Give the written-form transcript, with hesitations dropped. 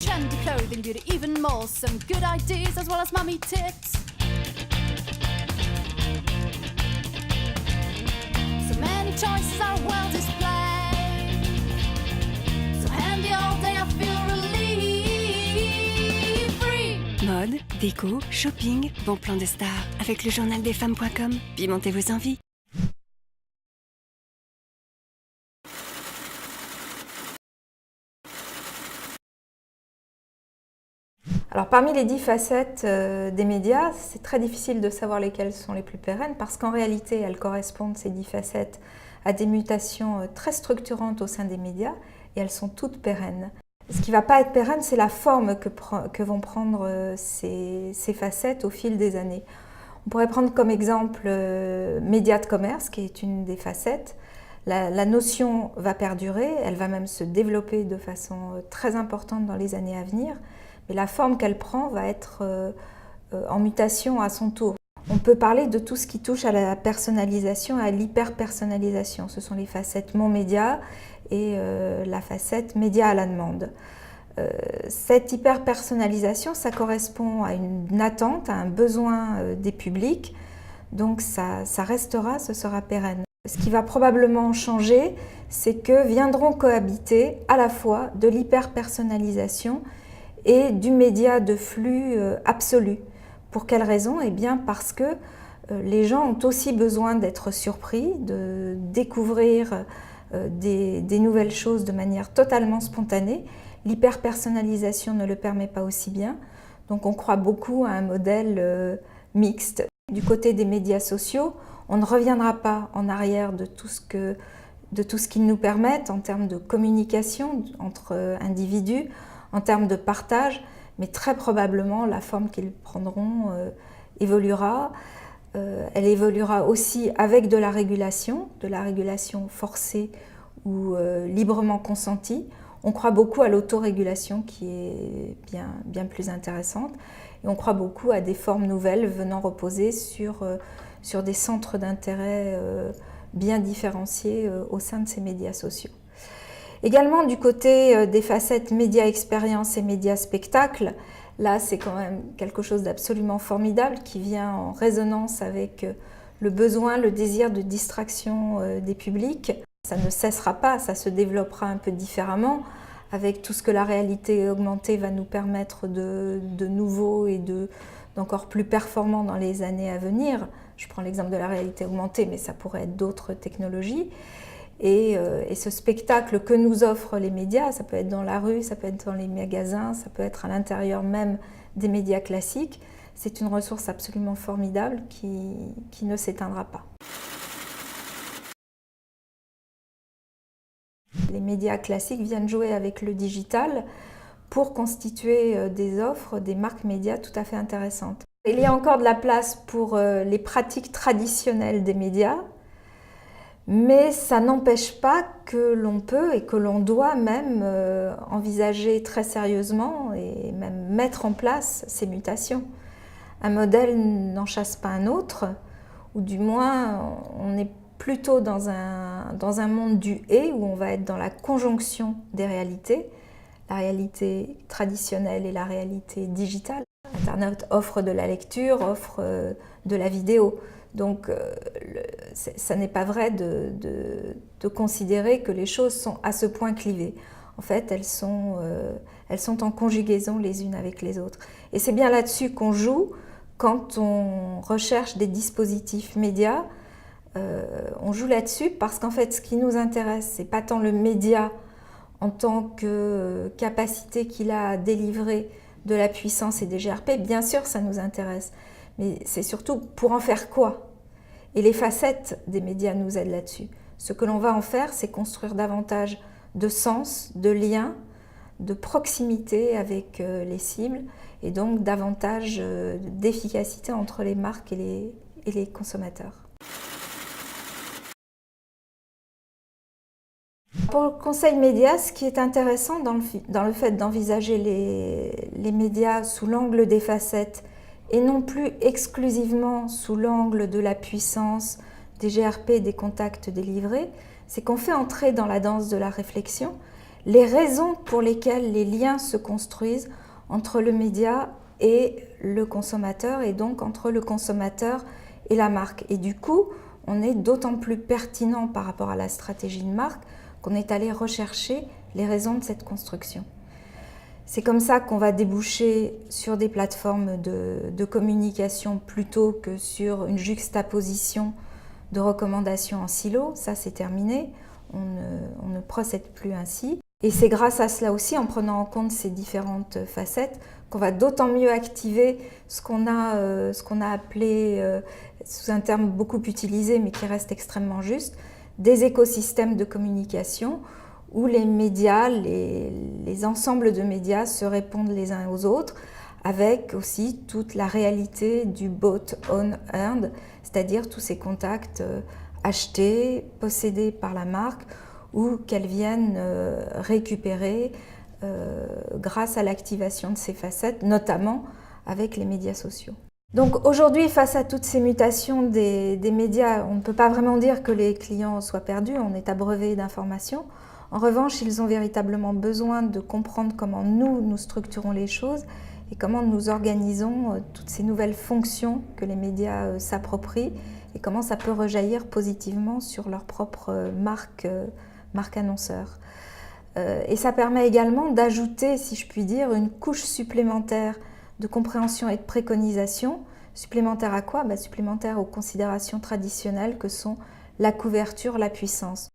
Trendy clothing, beauty, even more. Some good ideas as well as mummy tips. So many choices are well displayed. So handy all day, I feel relief. Free. Mode, déco, shopping, bon plan de star avec le journaldesfemmes.com. Pimentez vos envies. Alors parmi les 10 facettes des médias, c'est très difficile de savoir lesquelles sont les plus pérennes parce qu'en réalité, elles correspondent, ces 10 facettes, à des mutations très structurantes au sein des médias et elles sont toutes pérennes. Ce qui ne va pas être pérenne, c'est la forme que vont prendre ces facettes au fil des années. On pourrait prendre comme exemple médias de commerce, qui est une des facettes. La notion va perdurer, elle va même se développer de façon très importante dans les années à venir. Mais la forme qu'elle prend va être en mutation à son tour. On peut parler de tout ce qui touche à la personnalisation, à l'hyper-personnalisation. Ce sont les facettes Mon Média et la facette Média à la demande. Cette hyper-personnalisation, ça correspond à une attente, à un besoin des publics. Donc ça restera, ce sera pérenne. Ce qui va probablement changer, c'est que viendront cohabiter à la fois de l'hyper-personnalisation et du média de flux absolu. Pour quelle raison? Eh bien parce que les gens ont aussi besoin d'être surpris, de découvrir des nouvelles choses de manière totalement spontanée. L'hyper-personnalisation ne le permet pas aussi bien. Donc on croit beaucoup à un modèle mixte. Du côté des médias sociaux, on ne reviendra pas en arrière de tout ce qu'ils nous permettent en termes de communication entre individus, en termes de partage, mais très probablement la forme qu'ils prendront évoluera. Elle évoluera aussi avec de la régulation forcée ou librement consentie. On croit beaucoup à l'autorégulation qui est bien plus intéressante et on croit beaucoup à des formes nouvelles venant reposer sur des centres d'intérêt bien différenciés au sein de ces médias sociaux. Également du côté des facettes médias expérience et médias spectacle, là c'est quand même quelque chose d'absolument formidable qui vient en résonance avec le besoin, le désir de distraction des publics. Ça ne cessera pas, ça se développera un peu différemment avec tout ce que la réalité augmentée va nous permettre de nouveau et d'encore plus performant dans les années à venir. Je prends l'exemple de la réalité augmentée, mais ça pourrait être d'autres technologies. Et ce spectacle que nous offrent les médias, ça peut être dans la rue, ça peut être dans les magasins, ça peut être à l'intérieur même des médias classiques, c'est une ressource absolument formidable qui ne s'éteindra pas. Les médias classiques viennent jouer avec le digital pour constituer des offres, des marques médias tout à fait intéressantes. Il y a encore de la place pour les pratiques traditionnelles des médias, mais ça n'empêche pas que l'on peut et que l'on doit même envisager très sérieusement et même mettre en place ces mutations. Un modèle n'en chasse pas un autre, ou du moins on est plutôt dans un monde du « et » où on va être dans la conjonction des réalités, la réalité traditionnelle et la réalité digitale. Internet offre de la lecture, offre de la vidéo. Donc, ça n'est pas vrai de considérer que les choses sont à ce point clivées. En fait, elles sont en conjugaison les unes avec les autres. Et c'est bien là-dessus qu'on joue quand on recherche des dispositifs médias. On joue là-dessus parce qu'en fait, ce qui nous intéresse, c'est pas tant le média en tant que capacité qu'il a à délivrer de la puissance et des GRP. Bien sûr, ça nous intéresse. Mais c'est surtout pour en faire quoi? Et les facettes des médias nous aident là-dessus. Ce que l'on va en faire, c'est construire davantage de sens, de liens, de proximité avec les cibles et donc davantage d'efficacité entre les marques et les consommateurs. Pour le conseil média, ce qui est intéressant dans le fait d'envisager les médias sous l'angle des facettes et non plus exclusivement sous l'angle de la puissance, des GRP, des contacts délivrés, c'est qu'on fait entrer dans la danse de la réflexion les raisons pour lesquelles les liens se construisent entre le média et le consommateur, et donc entre le consommateur et la marque. Et du coup, on est d'autant plus pertinent par rapport à la stratégie de marque qu'on est allé rechercher les raisons de cette construction. C'est comme ça qu'on va déboucher sur des plateformes de communication plutôt que sur une juxtaposition de recommandations en silo. Ça, c'est terminé. On ne procède plus ainsi. Et c'est grâce à cela aussi, en prenant en compte ces différentes facettes, qu'on va d'autant mieux activer ce qu'on a appelé, sous un terme beaucoup utilisé mais qui reste extrêmement juste, des écosystèmes de communication où les médias, les ensembles de médias se répondent les uns aux autres, avec aussi toute la réalité du bought on earned, c'est-à-dire tous ces contacts achetés, possédés par la marque, ou qu'elles viennent récupérer grâce à l'activation de ces facettes, notamment avec les médias sociaux. Donc aujourd'hui, face à toutes ces mutations des médias, on ne peut pas vraiment dire que les clients soient perdus, on est abreuvé d'informations. En revanche, ils ont véritablement besoin de comprendre comment nous structurons les choses et comment nous organisons toutes ces nouvelles fonctions que les médias s'approprient et comment ça peut rejaillir positivement sur leur propre marque annonceur. Et ça permet également d'ajouter, si je puis dire, une couche supplémentaire de compréhension et de préconisation. Supplémentaire à quoi? Supplémentaire aux considérations traditionnelles que sont la couverture, la puissance.